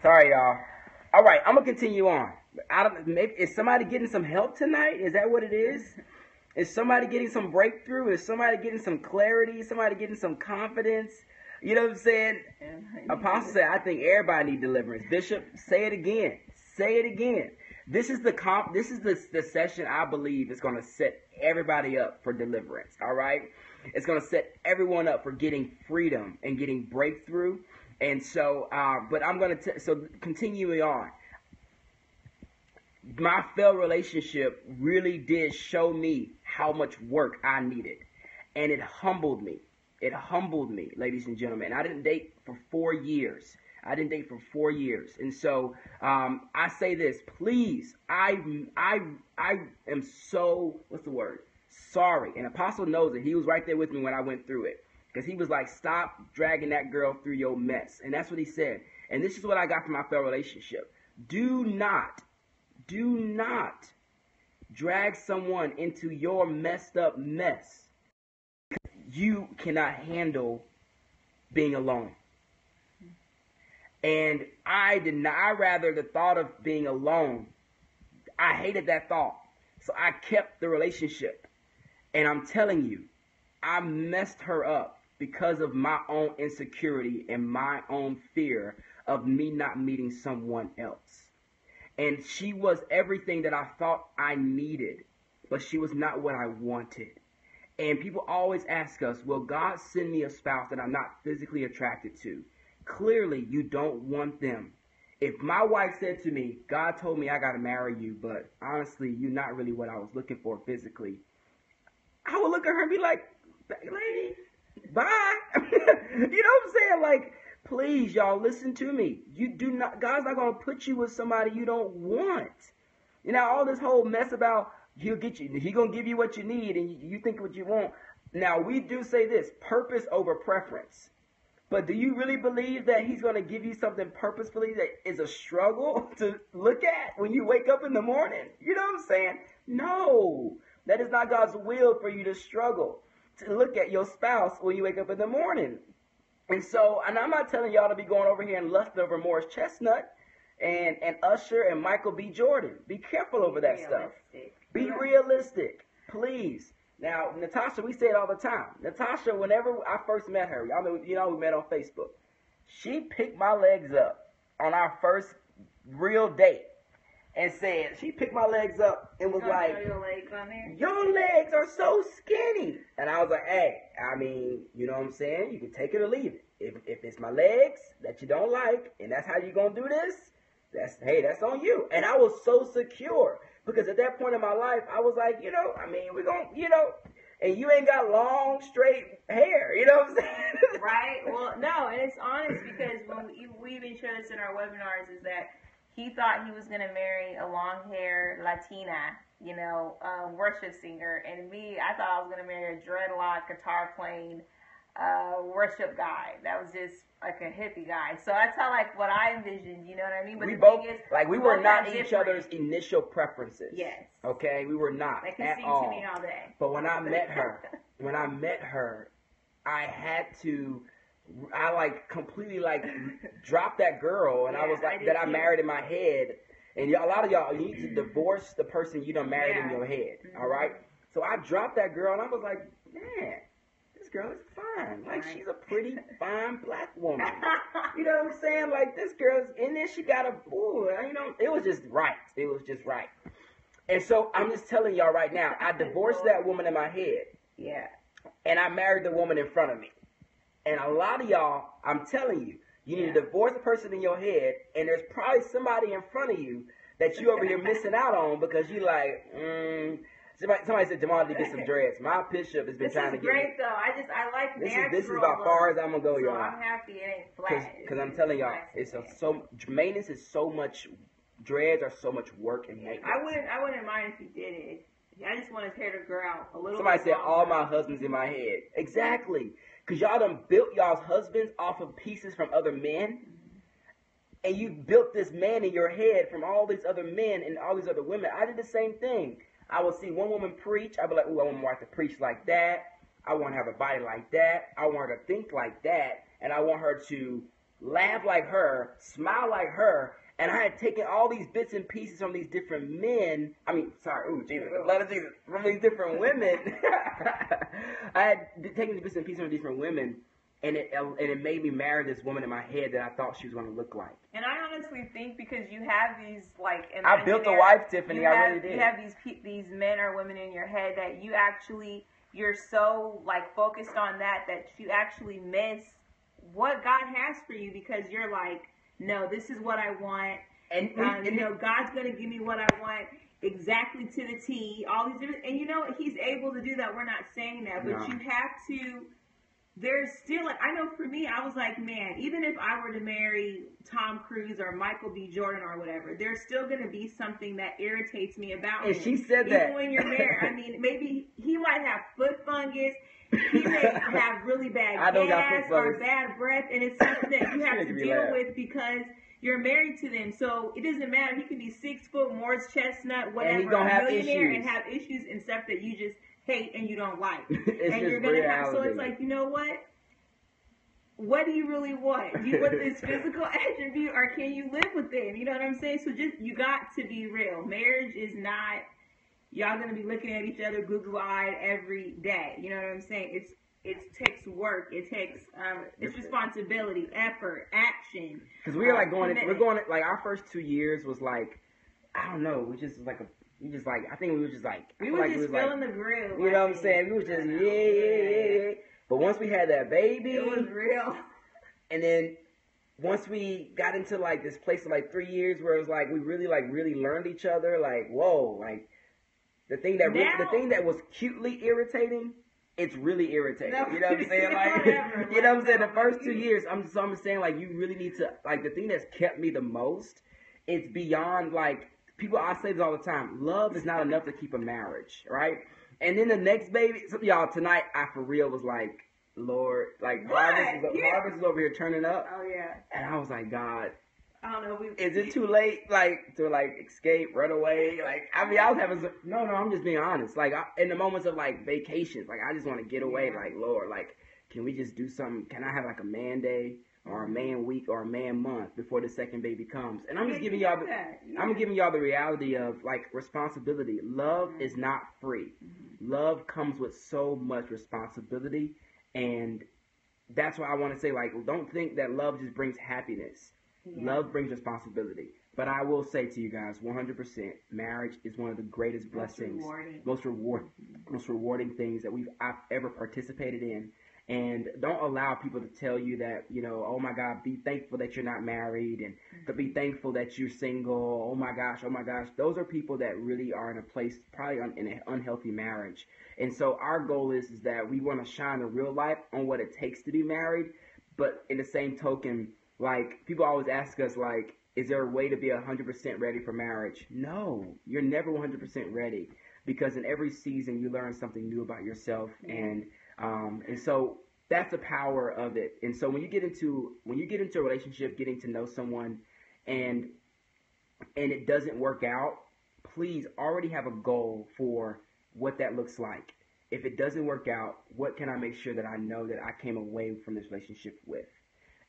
Sorry, y'all. All right, I'm gonna continue on. I don't. Maybe is somebody getting some help tonight? Is that what it is? Is somebody getting some breakthrough? Is somebody getting some clarity? Somebody getting some confidence? You know what I'm saying? Apostle said, I think everybody needs deliverance. Bishop, say it again. Say it again. This is the session I believe is going to set everybody up for deliverance. All right? It's going to set everyone up for getting freedom and getting breakthrough. And so, but I'm going to, so continuing on. My failed relationship really did show me how much work I needed. And it humbled me. It humbled me, ladies and gentlemen. I didn't date for 4 years. And so I say this, please, I am so, what's the word? Sorry. And Apostle knows it. He was right there with me when I went through it. Because he was like, stop dragging that girl through your mess. And that's what he said. And this is what I got from my failed relationship. Do not drag someone into your messed up mess. You cannot handle being alone. And I rather the thought of being alone. I hated that thought. So I kept the relationship. And I'm telling you, I messed her up because of my own insecurity and my own fear of me not meeting someone else. And she was everything that I thought I needed, but she was not what I wanted. And people always ask us, will God send me a spouse that I'm not physically attracted to? Clearly, you don't want them. If my wife said to me, God told me I got to marry you, but honestly, you're not really what I was looking for physically, I would look at her and be like, lady, bye. You know what I'm saying? Like, please, y'all, listen to me. God's not going to put you with somebody you don't want. You know, all this whole mess about He going to give you what you need and you think what you want. Now, we do say this, purpose over preference. But do you really believe that He's going to give you something purposefully that is a struggle to look at when you wake up in the morning? You know what I'm saying? No, that is not God's will for you to struggle to look at your spouse when you wake up in the morning. And so, and I'm not telling y'all to be going over here and lust over Morris Chestnut and Usher and Michael B. Jordan. Be careful over that stuff. Be realistic, please. Now, Natasha, we say it all the time. Natasha, whenever I first met her, you know we met on Facebook. She picked my legs up on our first real date and said, she picked my legs up and was like, your legs on there? Your legs are so skinny. And I was like, hey, I mean, you know what I'm saying? You can take it or leave it. If it's my legs that you don't like and that's how you're going to do this, that's on you. And I was so secure. Because at that point in my life, I was like, I mean, we're going to, and you ain't got long, straight hair. You know what I'm saying? Right. Well, no, and it's honest because when we even share this in our webinars is that he thought he was going to marry a long-haired Latina, worship singer. And me, I thought I was going to marry a dreadlock, guitar-playing worship guy. That was just like a hippie guy. So that's how what I envisioned, you know what I mean? But we the both, thing is, we were not each other's initial preferences. Yes. Okay? We were not at all. To me all day. But when I met her, I had to, completely drop that girl, and I was like, that I married in my head. And a lot of y'all, you need to divorce the person you done married in your head. Mm-hmm. All right? So I dropped that girl, and I was like, man, this girl is fine. She's a pretty, fine black woman. You know what I'm saying? This girl's in there. She got it was just right. It was just right. And so I'm just telling y'all right now, I divorced that woman in my head. Yeah. And I married the woman in front of me. And a lot of y'all, I'm telling you, you need to divorce the person in your head, and there's probably somebody in front of you that you over here missing out on because you somebody said, Jamal, to get some dreads. My bishop has been trying to get This is great, though. I like natural. This is about far as I'm going to go, y'all. So I'm happy it ain't flat. Because I'm telling y'all, maintenance is so much, dreads are so much work and maintenance. I wouldn't mind if you did it. I just want his hair to grow out a little Somebody bit said, longer. all my husbands in my head. Exactly. Because y'all done built y'all's husbands off of pieces from other men. And you built this man in your head from all these other men and all these other women. I did the same thing. I would see one woman preach. I'd be like, ooh, I want my wife to preach like that. I want to have a body like that. I want her to think like that. And I want her to laugh like her, smile like her, and I had taken all these bits and pieces from these different men. I mean, sorry, ooh, Jesus, the blood of Jesus, from these different women. I had taken these bits and pieces from different women, and it made me marry this woman in my head that I thought she was going to look like. And I honestly think because you have these like I built a wife, Tiffany. I really did. You have these men or women in your head that you're so like focused on that you actually miss what God has for you, because you're like, no, this is what I want, and God's gonna give me what I want exactly to the T. All these different, and He's able to do that. We're not saying that, but you have to. There's still, like, I know for me, I was like, man, even if I were to marry Tom Cruise or Michael B. Jordan or whatever, there's still going to be something that irritates me about him. And she said that. Even when you're married. I mean, maybe he might have foot fungus. He may have really bad gas or bad breath, and it's something that you have to deal with because you're married to them. So it doesn't matter. He could be 6 foot, Morris Chestnut, whatever, and a millionaire, and have issues and stuff that you just hate and you don't like. And you're gonna have, so it's like, you know what do you really want? Do you want this physical attribute, or can you live with them? You know what I'm saying? So you got to be real. Marriage is not y'all gonna be looking at each other goo-goo-eyed every day. You know what I'm saying? It takes work. It takes it's responsibility, effort, action. Because we were like we're going like our first 2 years was like, I don't know, we just like I think we were just like we were just feeling the groove. You know what I'm saying? We were just yeah. But once we had that baby, it was real. And then once we got into like this place of like 3 years where it was like we really learned each other, like whoa, like the thing that was cutely irritating, it's really irritating. You know what I'm saying? Like you know what I'm saying? The first 2 years, I'm saying like you really need to, like, the thing that's kept me the most, it's beyond like people. I say this all the time. Love is not enough to keep a marriage, right? And then the next baby, y'all, tonight I for real was like, Lord, like Harvest is over here turning up. Oh yeah. And I was like, God, I don't know. Is it too late, like, to like escape, run away? Like, I mean, I was having no. I'm just being honest. Like, in the moments of like vacations, like I just want to get away. Like, Lord, like, can we just do something? Can I have like a man day or a man week or a man month before the second baby comes? And I'm just giving y'all I'm giving y'all the reality of like responsibility. Love is not free. Love comes with so much responsibility, and that's why I want to say, like, don't think that love just brings happiness. Love brings responsibility. But I will say to you guys, 100%, marriage is one of the greatest blessings, most rewarding things that I've ever participated in. And don't allow people to tell you that, you know, oh my God, be thankful that you're not married, and to be thankful that you're single. Oh my gosh. Those are people that really are in a place, probably in an unhealthy marriage. And so our goal is that we want to shine a real light on what it takes to be married. But in the same token, like, people always ask us, like, is there a way to be 100% ready for marriage? No, you're never 100% ready, because in every season you learn something new about yourself, and so that's the power of it. And so when you get into a relationship, getting to know someone, and it doesn't work out, please already have a goal for what that looks like. If it doesn't work out, what can I make sure that I know that I came away from this relationship with?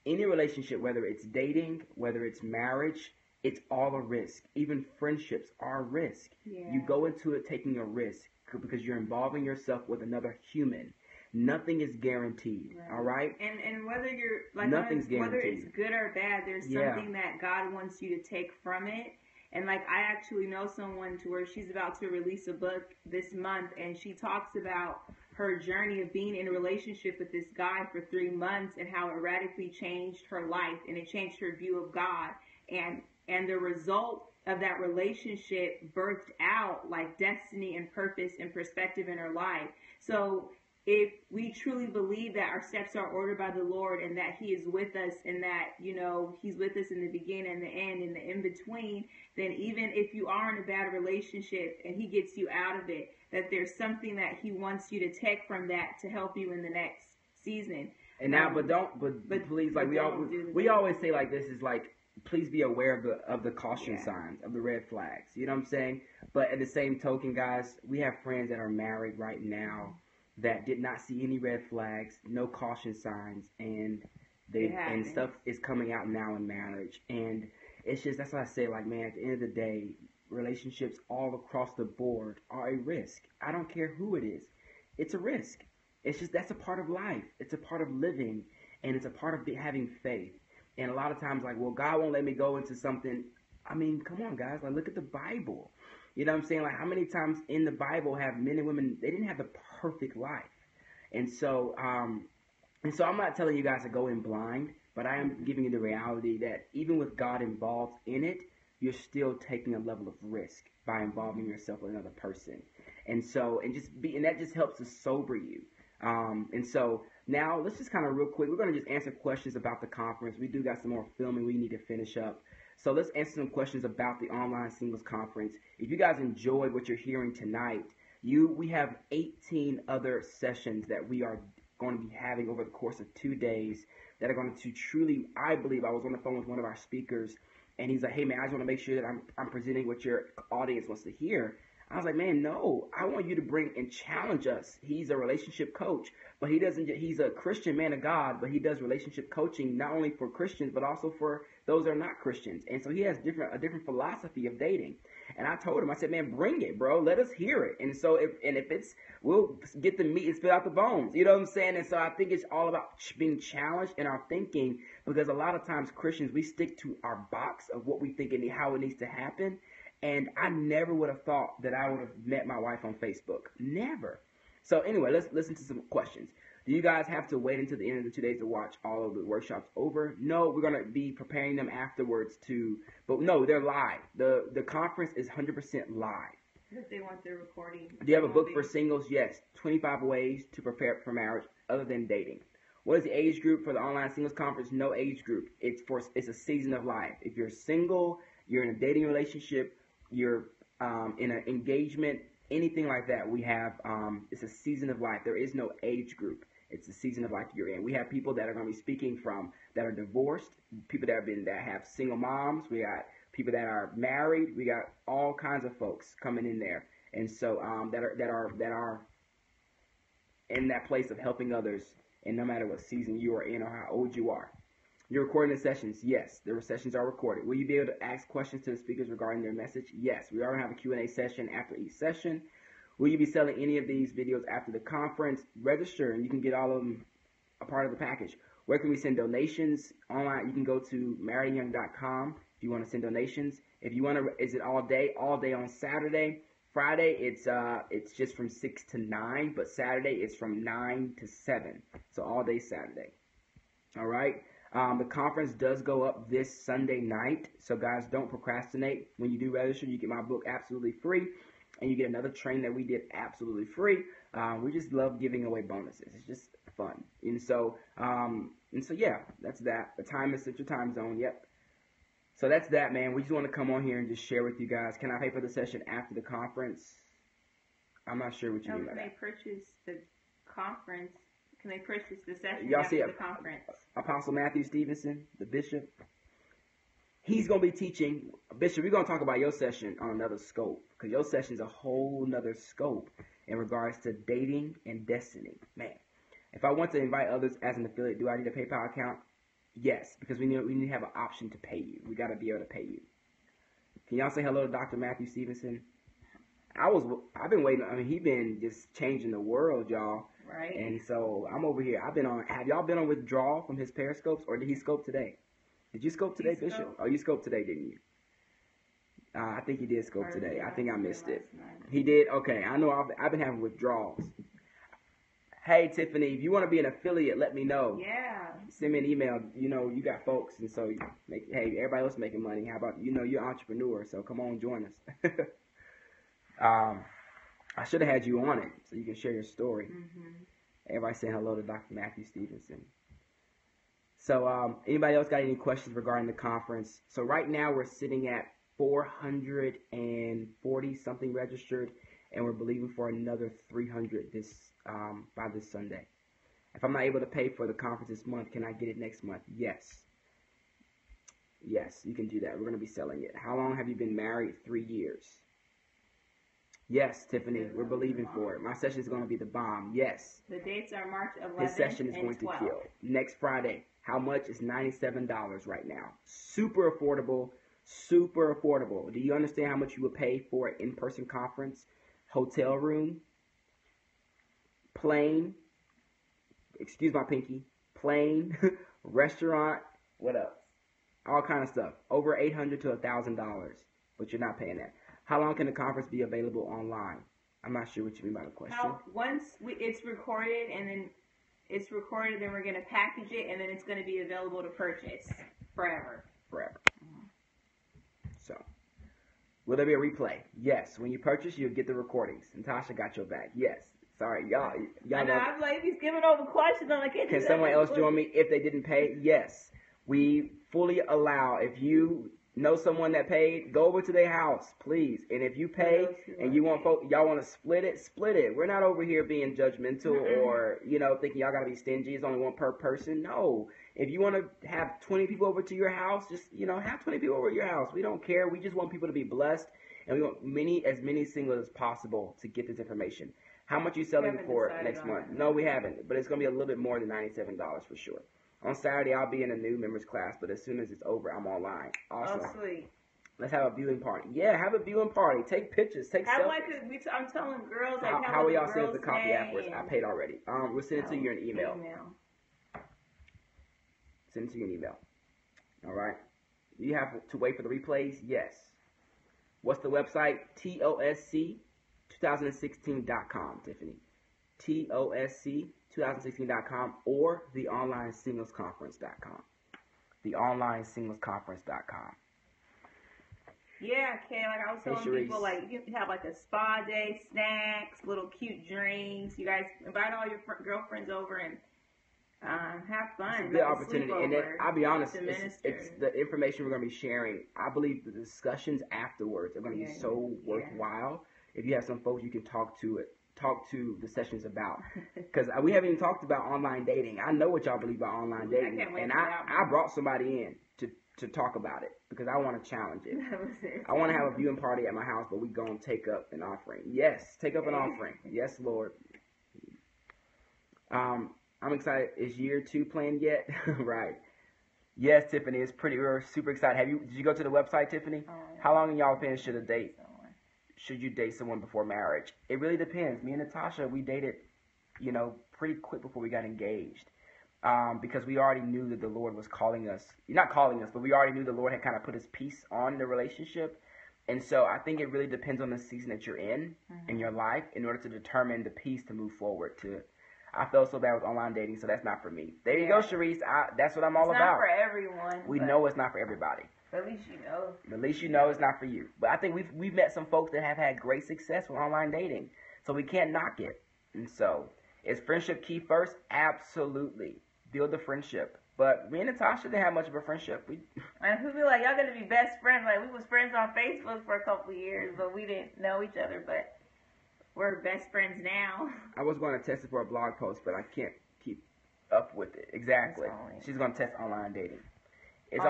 Any relationship, whether it's dating, whether it's marriage, it's all a risk. Even friendships are a risk. Yeah. You go into it taking a risk because you're involving yourself with another human. Nothing is guaranteed, all right? And whether you're like nothing's guaranteed. Whether it's good or bad, there's something that God wants you to take from it. And like, I actually know someone to where she's about to release a book this month, and she talks about her journey of being in a relationship with this guy for 3 months and how it radically changed her life, and it changed her view of God. And the result of that relationship birthed out like destiny and purpose and perspective in her life. So if we truly believe that our steps are ordered by the Lord, and that He is with us, and that, you know, He's with us in the beginning and the end and the in-between, then even if you are in a bad relationship and He gets you out of it, that there's something that He wants you to take from that to help you in the next season. And now, but please, like, we always say, like, this is like, please be aware of the caution signs, of the red flags. You know what I'm saying? But at the same token, guys, we have friends that are married right now that did not see any red flags, no caution signs, and And stuff is coming out now in marriage, and it's just, that's why I say, like, man, at the end of the day, relationships all across the board are a risk. I don't care who it is. It's a risk. It's just, that's a part of life. It's a part of living, and it's a part of having faith. And a lot of times, like, well, God won't let me go into something. I mean, come on, guys. Like, look at the Bible. You know what I'm saying? Like, how many times in the Bible have men and women, they didn't have the perfect life. And so I'm not telling you guys to go in blind, but I am giving you the reality that even with God involved in it, you're still taking a level of risk by involving yourself with another person. And that just helps to sober you. And so now let's just kind of real quick, we're going to just answer questions about the conference. We do got some more filming we need to finish up. So let's answer some questions about the online singles conference. If you guys enjoyed what you're hearing tonight, we have 18 other sessions that we are going to be having over the course of 2 days that are going to truly, I believe, I was on the phone with one of our speakers, and he's like, hey, man, I just want to make sure that I'm presenting what your audience wants to hear. I was like, man, no, I want you to bring and challenge us. He's a relationship coach, but he's a Christian man of God, but he does relationship coaching not only for Christians, but also for those that are not Christians. And so he has a different philosophy of dating. And I told him, I said, man, bring it, bro. Let us hear it. And so if it's, we'll get the meat and spit out the bones. You know what I'm saying? And so I think it's all about being challenged in our thinking, because a lot of times Christians, we stick to our box of what we think and how it needs to happen. And I never would have thought that I would have met my wife on Facebook. Never. So anyway, let's listen to some questions. Do you guys have to wait until the end of the 2 days to watch all of the workshops over? No, we're going to be preparing them afterwards but no, they're live. The conference is 100% live. If they want their recording. Do you have a book for singles? Yes. 25 ways to prepare for marriage other than dating. What is the age group for the online singles conference? No age group. It's a season of life. If you're single, you're in a dating relationship, you're in an engagement, anything like that, we have, it's a season of life. There is no age group. It's the season of life you're in. We have people that are going to be speaking from that are divorced, people that have single moms. We got people that are married. We got all kinds of folks coming in there, and so that are in that place of helping others, and no matter what season you are in or how old you are. You're recording the sessions? Yes, the sessions are recorded. Will you be able to ask questions to the speakers regarding their message? Yes, we are going to have a Q&A session after each session. Will you be selling any of these videos after the conference? Register, and you can get all of them a part of the package. Where can we send donations? Online, you can go to marriedandyoung.com if you want to send donations. If you want to, is it all day? All day on Saturday. Friday, it's just from 6 to 9, but Saturday it's from 9 to 7. So all day Saturday. All right. The conference does go up this Sunday night, so guys, don't procrastinate. When you do register, you get my book absolutely free, and you get another train that we did absolutely free. We just love giving away bonuses. It's just fun. And so yeah, that's that. The time is Central Time Zone. Yep. So that's that, man. We just want to come on here and just share with you guys. Can I pay for the session after the conference? I'm not sure what you mean by that. Can they purchase the conference? Can they purchase the session Y'all after see the conference? Apostle Matthew Stevenson, the bishop. He's going to be teaching. Bishop, we're going to talk about your session on another scope, because your session is a whole nother scope in regards to dating and destiny. Man, if I want to invite others as an affiliate, do I need a PayPal account? Yes, because we need to have an option to pay you. We got to be able to pay you. Can y'all say hello to Dr. Matthew Stevenson? I've been waiting. I mean, he's been just changing the world, y'all. Right. And so I'm over here. Have y'all been on withdrawal from his periscopes, or did he scope today? Did you scope today, Bishop? Oh, you scoped today, didn't you? I think he did scope today. I think I missed it. He did? Okay. I know I've been having withdrawals. Hey, Tiffany, if you want to be an affiliate, let me know. Yeah. Send me an email. You know, you got folks, and so hey, everybody else making money. How about, you're an entrepreneur, so come on, join us. I should have had you on it so you can share your story. Mm-hmm. Everybody saying hello to Dr. Matthew Stevenson. So anybody else got any questions regarding the conference? So right now we're sitting at 440 something registered, and we're believing for another 300 by this Sunday. If I'm not able to pay for the conference this month, can I get it next month? Yes. Yes, you can do that. We're going to be selling it. How long have you been married? 3 years. Yes, Tiffany, we're believing for it. My session is going to be the bomb. Yes. The dates are March 11th His session is and going 12th. to kill. Next Friday. How much is $97 right now? Super affordable. Super affordable. Do you understand how much you would pay for an in-person conference? Hotel room, plane, excuse my pinky, plane, restaurant, what else? All kind of stuff. Over $800 to $1,000, but you're not paying that. How long can the conference be available online? I'm not sure what you mean by the question. It's recorded, and then then we're going to package it, and then it's going to be available to purchase forever. Forever. So, will there be a replay? Yes. When you purchase, you'll get the recordings. Natasha got your back. Yes. Sorry, y'all. I know. I'm like, he's giving all the questions. I'm like, can someone else join me if they didn't pay? Yes. We fully allow, if you know someone that paid, go over to their house, please. And if you pay and you want y'all want to split it. We're not over here being judgmental or, thinking y'all got to be stingy. It's only one per person. No. If you want to have 20 people over to your house, just, have 20 people over at your house. We don't care. We just want people to be blessed. And we want as many singles as possible to get this information. How much are you selling for next month? No, we haven't. But it's going to be a little bit more than $97 for sure. On Saturday, I'll be in a new members class, but as soon as it's over, I'm online. Awesome. Oh, sweet. Let's have a viewing party. Yeah, have a viewing party. Take pictures. Take selfies. I'm telling girls, how will y'all send us the copy afterwards? I paid already. We'll send it to you in email. Send it to you in email. All right. Do you have to wait for the replays? Yes. What's the website? TOSC2016.com, Tiffany. TOSC2016.com or theonlinesinglesconference.com. Theonlinesinglesconference.com. Yeah, Kay, like I was telling people, like, you can have like a spa day, snacks, little cute drinks. You guys invite all your girlfriends over and have fun. It's a good opportunity. And then, I'll be honest, it's the information we're going to be sharing. I believe the discussions afterwards are going to be so worthwhile. If you have some folks you can talk to the sessions about, because we haven't even talked about online dating. I know what y'all believe about online dating, and I brought somebody in to talk about it because I want to challenge it. I want to have a viewing party at my house, but we gonna take up an offering. Yes, take up an offering. Yes, Lord. I'm excited. Is year 2 planned yet? Right. Yes, Tiffany. We're super excited. Did you go to the website, Tiffany? How long y'all been should a date? Should you date someone before marriage? It really depends. Me and Natasha, we dated, pretty quick before we got engaged. Because we already knew that the Lord was calling us. Not calling us, but we already knew the Lord had kind of put his peace on the relationship. And so I think it really depends on the season that you're in your life in order to determine the peace to move forward to. I felt so bad with online dating, so that's not for me. There you go, Sharice. That's what I'm all about. It's not for everyone. We know it's not for everybody. At least you know. At least you know it's not for you. But I think we've met some folks that have had great success with online dating. So we can't knock it. And so, is friendship key first? Absolutely. Build the friendship. But me and Natasha didn't have much of a friendship. And who be like, y'all gonna be best friends? Like, we was friends on Facebook for a couple of years, but we didn't know each other. But we're best friends now. I was going to test it for a blog post, but I can't keep up with it. Exactly. She's going to test online dating. It's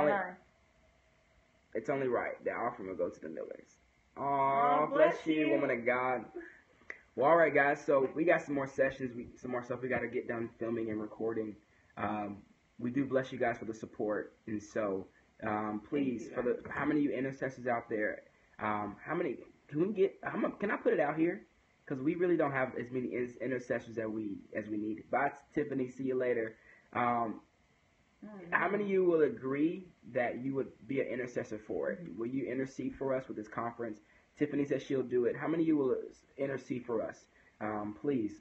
only right that offering will go to the Millers. Oh, bless you, woman of God. Well, all right, guys. So we got some more sessions, some more stuff we got to get done filming and recording. We do bless you guys for the support, and so please, how many of you intercessors out there? How many can I put it out here? Because we really don't have as many intercessors as we need. Bye, Tiffany. See you later. How many of you will agree that you would be an intercessor for it? Will you intercede for us with this conference? Tiffany says she'll do it. How many of you will intercede for us? Please,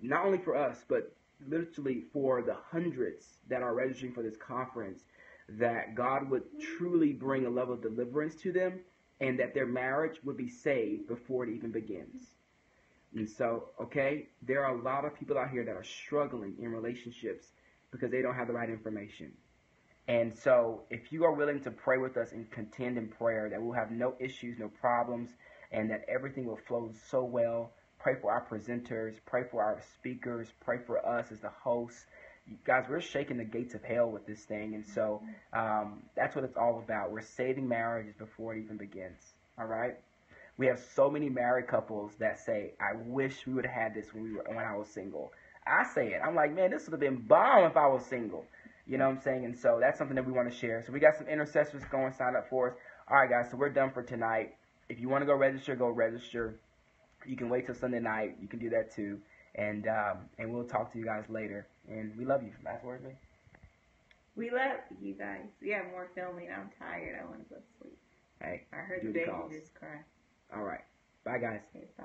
not only for us, but literally for the hundreds that are registering for this conference, that God would truly bring a level of deliverance to them and that their marriage would be saved before it even begins. And so, there are a lot of people out here that are struggling in relationships because they don't have the right information. And so, if you are willing to pray with us and contend in prayer that we'll have no issues, no problems, and that everything will flow so well, pray for our presenters, pray for our speakers, pray for us as the hosts. Guys, we're shaking the gates of hell with this thing, and so that's what it's all about. We're saving marriages before it even begins, all right? We have so many married couples that say, I wish we would have had this when I was single. I say it. I'm like, man, this would have been bomb if I was single. You know what I'm saying? And so that's something that we want to share. So we got some intercessors going sign up for us. All right, guys, so we're done for tonight. If you want to go register, go register. You can wait till Sunday night. You can do that too. And we'll talk to you guys later. And we love you. Last words, man? We love you guys. We have more filming. I'm tired. I want to go to sleep. Hey, I heard the baby just cry. All right. Bye, guys. Okay, bye.